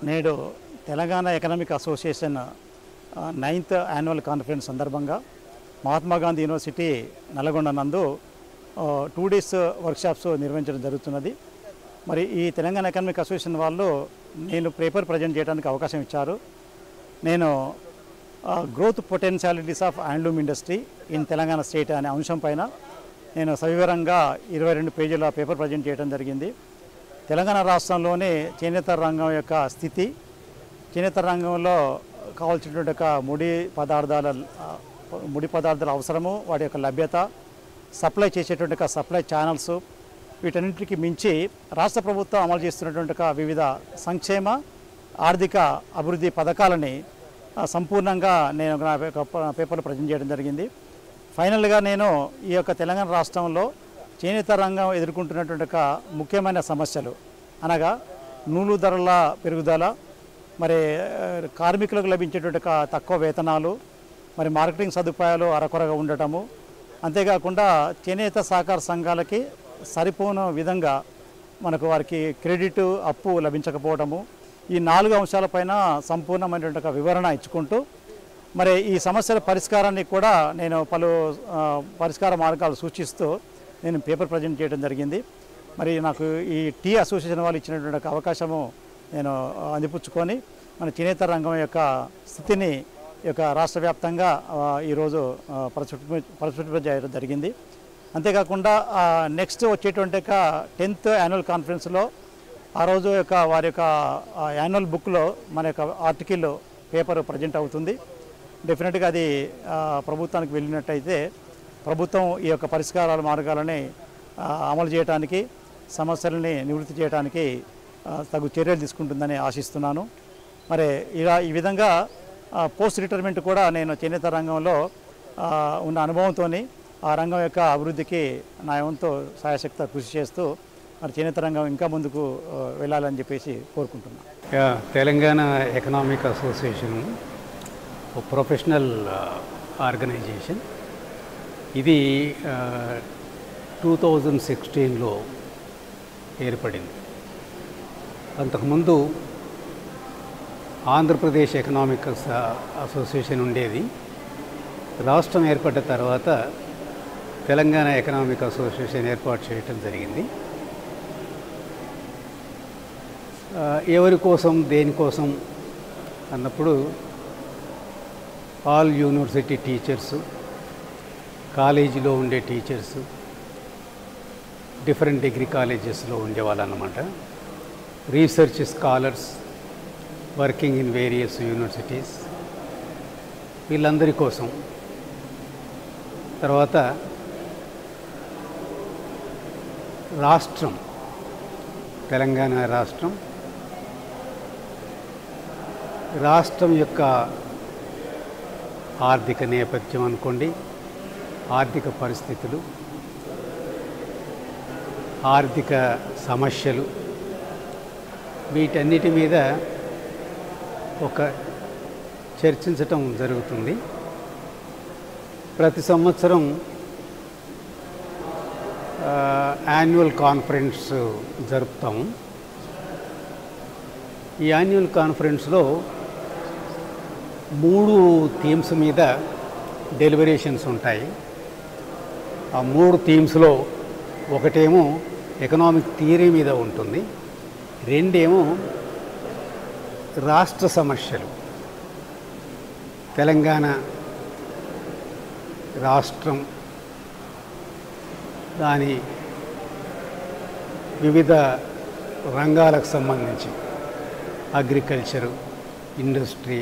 నేడు Telangana economic association 9th annual conference సందర్భంగా Mahatma Gandhi university Nalgonda నందు 2 days వర్క్షాప్స్ నిర్వహించడం జరుగుతున్నది. మరి ఈ తెలంగాణ ఎకనామిక్ అసోసియేషన్ వాళ్ళు నేను పేపర్ ప్రజెంట్ చేయడానికి అవకాశం ఇచ్చారు. నేను growth potentialities of handloom industry in Telangana state అనే అంశం పైన నేను సవివరంగా 22 పేజీల పేపర్ ప్రజెంట్ చేయడం జరిగింది. తెలంగాణ రాష్ట్రంలోని చేనేత రంగం యొక్క స్థితి, చేనేత రంగంలో కావాల్సినటువంటి ముడి పదార్థాల అవసరము, వాటి యొక్క లభ్యత, సప్లై చేసేటువంటి సప్లై ఛానల్స్, వీటన్నింటికి మించి రాష్ట్ర ప్రభుత్వం అమలు చేస్తున్నటువంటి వివిధ సంక్షేమ ఆర్థిక అభివృద్ధి పథకాలని సంపూర్ణంగా నేను నా పేపర్లో ప్రజెంట్ చేయడం జరిగింది. ఫైనల్గా నేను ఈ యొక్క తెలంగాణ రాష్ట్రంలో చేనేత రంగం ఎదుర్కొంటున్నటువంటి ముఖ్యమైన సమస్యలు అనగా నూలు ధరల పెరుగుదల, మరి కార్మికులకు లభించేటువంటి తక్కువ వేతనాలు, మరి మార్కెటింగ్ సదుపాయాలు అరకొరగా ఉండటము, అంతేకాకుండా చేనేత సహకార సంఘాలకి సరిపోని విధంగా మనకు వారికి క్రెడిట్ అప్పు లభించకపోవడము, ఈ 4 అంశాలపైన సంపూర్ణమైనటువంటి వివరణ ఇచ్చుకుంటూ మరి ఈ సమస్యల పరిష్కారాన్ని కూడా నేను పలు పరిష్కార మార్గాలు సూచిస్తూ నేను పేపర్ ప్రజెంట్ చేయడం జరిగింది. మరి నాకు ఈ టీ అసోసియేషన్ వాళ్ళు ఇచ్చినటువంటి అవకాశము నేను అందిపుచ్చుకొని మన చేనేత రంగం యొక్క స్థితిని యొక్క రాష్ట్ర వ్యాప్తంగా ఈరోజు ప్రచురింపజేయడం జరిగింది. అంతేకాకుండా నెక్స్ట్ వచ్చేటువంటి 10th యాన్యువల్ కాన్ఫరెన్స్లో ఆ రోజు యొక్క వారి యొక్క యాన్యువల్ బుక్లో మన యొక్క ఆర్టికల్ పేపర్ ప్రజెంట్ అవుతుంది. డెఫినెట్గా అది ప్రభుత్వానికి వెళ్ళినట్టయితే ప్రభుత్వం ఈ యొక్క పరిష్కారాల మార్గాలని అమలు చేయడానికి, సమస్యలని నివృత్తి చేయడానికి తగు చర్యలు తీసుకుంటుందని ఆశిస్తున్నాను. మరి ఈ విధంగా పోస్ట్ రిటైర్మెంట్ కూడా నేను చేనేత రంగంలో ఉన్న అనుభవంతో ఆ రంగం యొక్క అభివృద్ధికి నా వంతు సాయశక్తి కృషి చేస్తూ మరి చేనేత రంగం ఇంకా ముందుకు వెళ్ళాలని చెప్పేసి కోరుకుంటున్నాను. Telangana economic association professional organization. ఇది 2016లో ఏర్పడింది. అంతకుముందు ఆంధ్రప్రదేశ్ ఎకనామిక్ అసోసియేషన్ ఉండేది. రాష్ట్రం ఏర్పడ్డ తర్వాత తెలంగాణ ఎకనామిక్ అసోసియేషన్ ఏర్పాటు చేయటం జరిగింది. ఎవరి కోసం, దేనికోసం అన్నప్పుడు ఆల్ యూనివర్సిటీ టీచర్సు, కాలేజీలో ఉండే టీచర్సు, డిఫరెంట్ డిగ్రీ కాలేజెస్లో ఉండేవాళ్ళు అన్నమాట, research scholars working in various universities, వీళ్ళందరి కోసం. తర్వాత రాష్ట్రం, తెలంగాణ రాష్ట్రం యొక్క ఆర్థిక నేపథ్యం అనుకోండి, ఆర్థిక పరిస్థితులు, ఆర్థిక సమస్యలు, వీటన్నిటి మీద ఒక చర్చించటం జరుగుతుంది. ప్రతి సంవత్సరం యాన్యువల్ కాన్ఫరెన్స్ జరుపుతాము. ఈ యాన్యువల్ కాన్ఫరెన్స్లో 3 థీమ్స్ మీద డెలిబరేషన్స్ ఉంటాయి. ఆ 3 థీమ్స్లో ఒకటేమో ఎకనామిక్ థియరీ మీద ఉంటుంది, 2 ఏమో రాష్ట్ర సమస్యలు, తెలంగాణ రాష్ట్రం దాని వివిధ రంగాలకు సంబంధించి అగ్రికల్చరు, ఇండస్ట్రీ,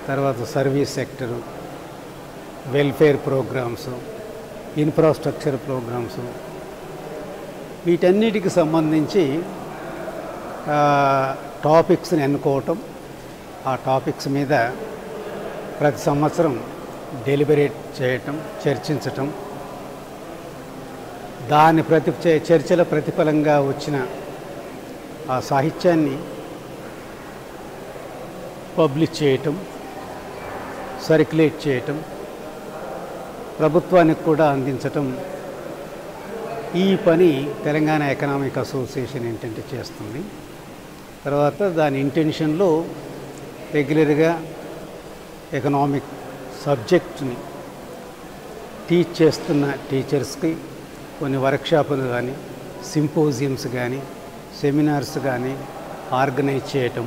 తర్వాత service sector, welfare programmes, infrastructure programmes, వీటన్నిటికి సంబంధించి టాపిక్స్ని ఎన్నుకోవటం, ఆ టాపిక్స్ మీద ప్రతి సంవత్సరం డెలిబరేట్ చేయటం, చర్చించటం, దాని చర్చల ప్రతిఫలంగా వచ్చిన ఆ సాహిత్యాన్ని పబ్లిష్ చేయటం, సర్క్యులేట్ చేయటం, ప్రభుత్వానికి కూడా అందించటం, ఈ పని తెలంగాణ ఎకనామిక్ అసోసియేషన్ ఏంటంటే చేస్తుంది. తర్వాత దాని ఇంటెన్షన్లో రెగ్యులర్గా ఎకనామిక్ సబ్జెక్ట్ని టీచ్ చేస్తున్న టీచర్స్కి కొన్ని వర్క్షాపులు కానీ సింపోజియమ్స్ కానీ సెమినార్స్ కానీ ఆర్గనైజ్ చేయటం,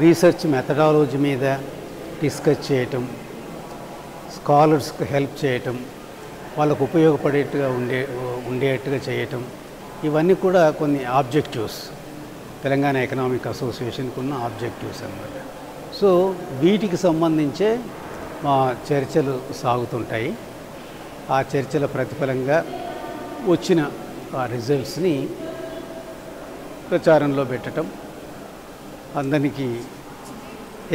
రీసెర్చ్ మెథడాలజీ మీద డిస్కస్ చేయటం, స్కాలర్స్కి హెల్ప్ చేయటం, వాళ్ళకు ఉపయోగపడేట్టుగా ఉండేట్టుగా చేయటం, ఇవన్నీ కూడా కొన్ని ఆబ్జెక్టివ్స్ తెలంగాణ ఎకనామిక్ అసోసియేషన్కి ఉన్న ఆబ్జెక్టివ్స్ అన్నమాట. సో వీటికి సంబంధించే మా చర్చలు సాగుతుంటాయి. ఆ చర్చల ప్రతిఫలంగా వచ్చిన ఆ రిజల్ట్స్ని ప్రచారంలో పెట్టడం, అందరికీ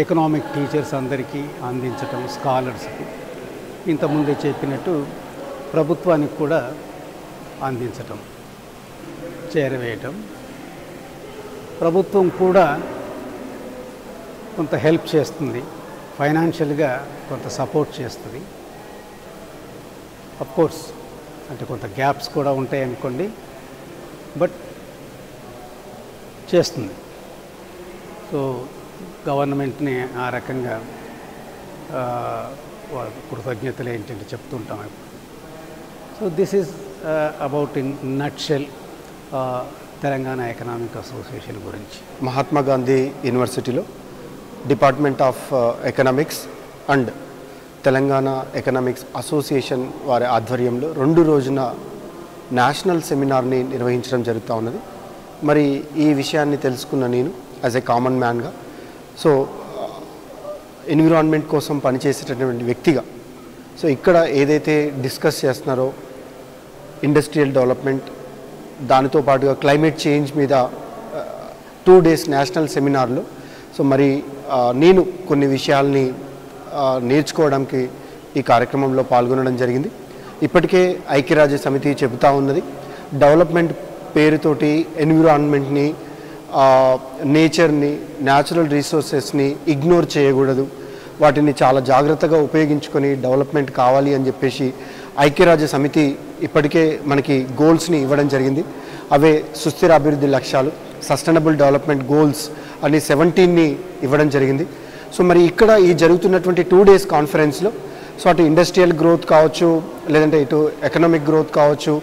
ఎకనామిక్ టీచర్స్ అందరికీ అందించటం, స్కాలర్స్కి ఇంతకుముందే చెప్పినట్టు ప్రభుత్వానికి కూడా అందించటం, చేరవేయటం. ప్రభుత్వం కూడా కొంత హెల్ప్ చేస్తుంది, ఫైనాన్షియల్గా కొంత సపోర్ట్ చేస్తుంది. అఫ్కోర్స్ అంటే కొంత గ్యాప్స్ కూడా ఉంటాయి అనుకోండి, బట్ చేస్తుంది. సో గవర్నమెంట్ని ఆ రకంగా కృతజ్ఞతలు ఏంటంటే చెప్తుంటాం. So this is about in nutshell Telangana economic association గురించి. మహాత్మా గాంధీ యూనివర్సిటీలో department of economics and Telangana economics association వారి ఆధ్వర్యంలో 2 రోజున నేషనల్ సెమినార్ని నిర్వహించడం జరుగుతూ ఉన్నది. మరి ఈ విషయాన్ని తెలుసుకున్న నేను యాజ్ ఏ కామన్ మ్యాన్గా, సో ఎన్విరాన్మెంట్ కోసం పనిచేసేటటువంటి వ్యక్తిగా, సో ఇక్కడ ఏదైతే డిస్కస్ చేస్తున్నారో ఇండస్ట్రియల్ డెవలప్మెంట్, దానితో పాటుగా క్లైమేట్ చేంజ్ మీద 2 డేస్ నేషనల్ సెమినార్లో సో మరి నేను కొన్ని విషయాల్ని నేర్చుకోవడానికి ఈ కార్యక్రమంలో పాల్గొనడం జరిగింది. ఇప్పటికే ఐక్యరాజ్య సమితి చెబుతూ ఉన్నది, డెవలప్మెంట్ పేరుతోటి ఎన్విరాన్మెంట్ని, నేచర్ని, న్యాచురల్ రిసోర్సెస్ని ఇగ్నోర్ చేయకూడదు, వాటిని చాలా జాగ్రత్తగా ఉపయోగించుకొని డెవలప్మెంట్ కావాలి అని చెప్పేసి ఐక్యరాజ్య సమితి ఇప్పటికే మనకి గోల్స్ని ఇవ్వడం జరిగింది. అవే సుస్థిర అభివృద్ధి లక్ష్యాలు, సస్టైనబుల్ డెవలప్మెంట్ గోల్స్ అని 17ని ఇవ్వడం జరిగింది. సో మరి ఇక్కడ ఈ జరుగుతున్నటువంటి 2 డేస్ కాన్ఫరెన్స్లో సో అటు ఇండస్ట్రియల్ గ్రోత్ కావచ్చు, లేదంటే ఇటు ఎకనామిక్ గ్రోత్ కావచ్చు,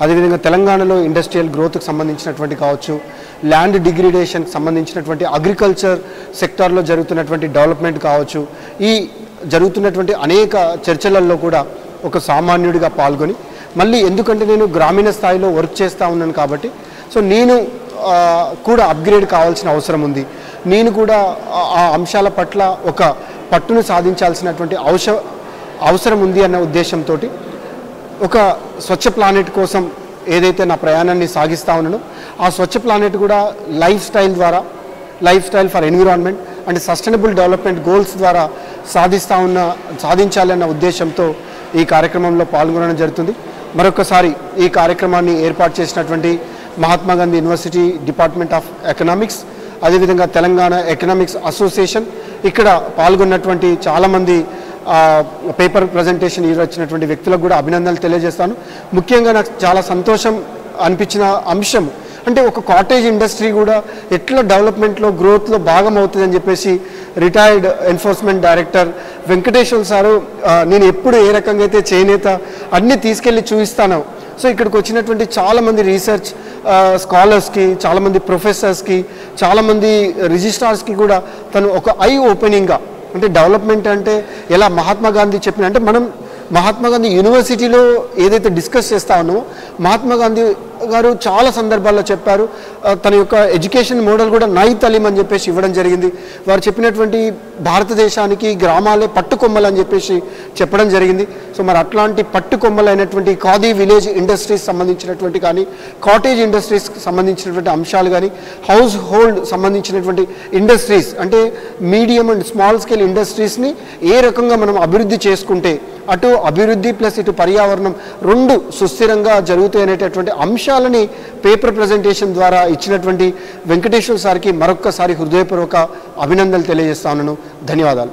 అదేవిధంగా తెలంగాణలో ఇండస్ట్రియల్ గ్రోత్కి సంబంధించినటువంటి కావచ్చు, ల్యాండ్ డిగ్రేడేషన్కి సంబంధించినటువంటి అగ్రికల్చర్ సెక్టార్లో జరుగుతున్నటువంటి డెవలప్మెంట్ కావచ్చు, ఈ జరుగుతున్నటువంటి అనేక చర్చలలో కూడా ఒక సామాన్యుడిగా పాల్గొని, మళ్ళీ ఎందుకంటే నేను గ్రామీణ స్థాయిలో వర్క్ చేస్తూ ఉన్నాను కాబట్టి సో నేను కూడా అప్గ్రేడ్ కావాల్సిన అవసరం ఉంది, నేను కూడా ఆ అంశాల పట్ల ఒక పట్టును సాధించాల్సినటువంటి అవసరం ఉంది అన్న ఉద్దేశంతో ఒక స్వచ్ఛ ప్లానెట్ కోసం ఏదైతే నా ప్రయాణాన్ని సాగిస్తూ ఉన్నానో ఆ స్వచ్ఛ ప్లానెట్ కూడా life style for environment and sustainable development goals ద్వారా సాధించాలన్న ఉద్దేశంతో ఈ కార్యక్రమంలో పాల్గొనడం జరుగుతుంది. మరొకసారి ఈ కార్యక్రమాన్ని ఏర్పాటు చేసినటువంటి Mahatma Gandhi university department of economics, అదేవిధంగా తెలంగాణ ఎకనామిక్స్ అసోసియేషన్, ఇక్కడ పాల్గొన్నటువంటి చాలామంది పేపర్ ప్రజెంటేషన్ వచ్చినటువంటి వ్యక్తులకు కూడా అభినందనలు తెలియజేస్తాను. ముఖ్యంగా నాకు చాలా సంతోషం అనిపించిన అంశం అంటే ఒక కాటేజ్ ఇండస్ట్రీ కూడా ఎట్లా డెవలప్మెంట్లో గ్రోత్లో భాగం అవుతుందని చెప్పేసి retired enforcement director Venkateswara sir నేను ఎప్పుడు ఏ రకంగా అయితే చేనేత అన్నీ తీసుకెళ్ళి చూపిస్తాను. సో ఇక్కడికి వచ్చినటువంటి చాలామంది రీసెర్చ్ స్కాలర్స్కి, చాలామంది ప్రొఫెసర్స్కి, చాలామంది రిజిస్ట్రార్స్కి కూడా తను ఒక ఐ ఓపెనింగ్గా అంటే డెవలప్మెంట్ అంటే ఎలా మహాత్మా గాంధీ చెప్పిన అంటే మనం మహాత్మా గాంధీ యూనివర్సిటీలో ఏదైతే డిస్కస్ చేస్తూ ఉన్నామో మహాత్మా గాంధీ గారు చాలా సందర్భాల్లో చెప్పారు. తన యొక్క ఎడ్యుకేషన్ మోడల్ కూడా నై తలీం అని చెప్పేసి ఇవ్వడం జరిగింది. వారు చెప్పినటువంటి భారతదేశానికి గ్రామాలే పట్టుకొమ్మలు అని చెప్పేసి చెప్పడం జరిగింది. సో మరి అట్లాంటి పట్టుకొమ్మలైనటువంటి ఖాదీ విలేజ్ ఇండస్ట్రీస్ సంబంధించినటువంటి కానీ, కాటేజ్ ఇండస్ట్రీస్కి సంబంధించినటువంటి అంశాలు కానీ, హౌస్ హోల్డ్ సంబంధించినటువంటి ఇండస్ట్రీస్ అంటే మీడియం అండ్ స్మాల్ స్కేల్ ఇండస్ట్రీస్ని ఏ రకంగా మనం అభివృద్ధి చేసుకుంటే అటు అభివృద్ధి ప్లస్ ఇటు పర్యావరణం రెండు సుస్థిరంగా జరుగుతాయి అనేటటువంటి అంశాలని పేపర్ ప్రజెంటేషన్ ద్వారా ఇచ్చినటువంటి వెంకటేశ్వర సార్కి మరొక్కసారి హృదయపూర్వక అభినందనలు తెలియజేస్తా ఉన్నాను. ధన్యవాదాలు.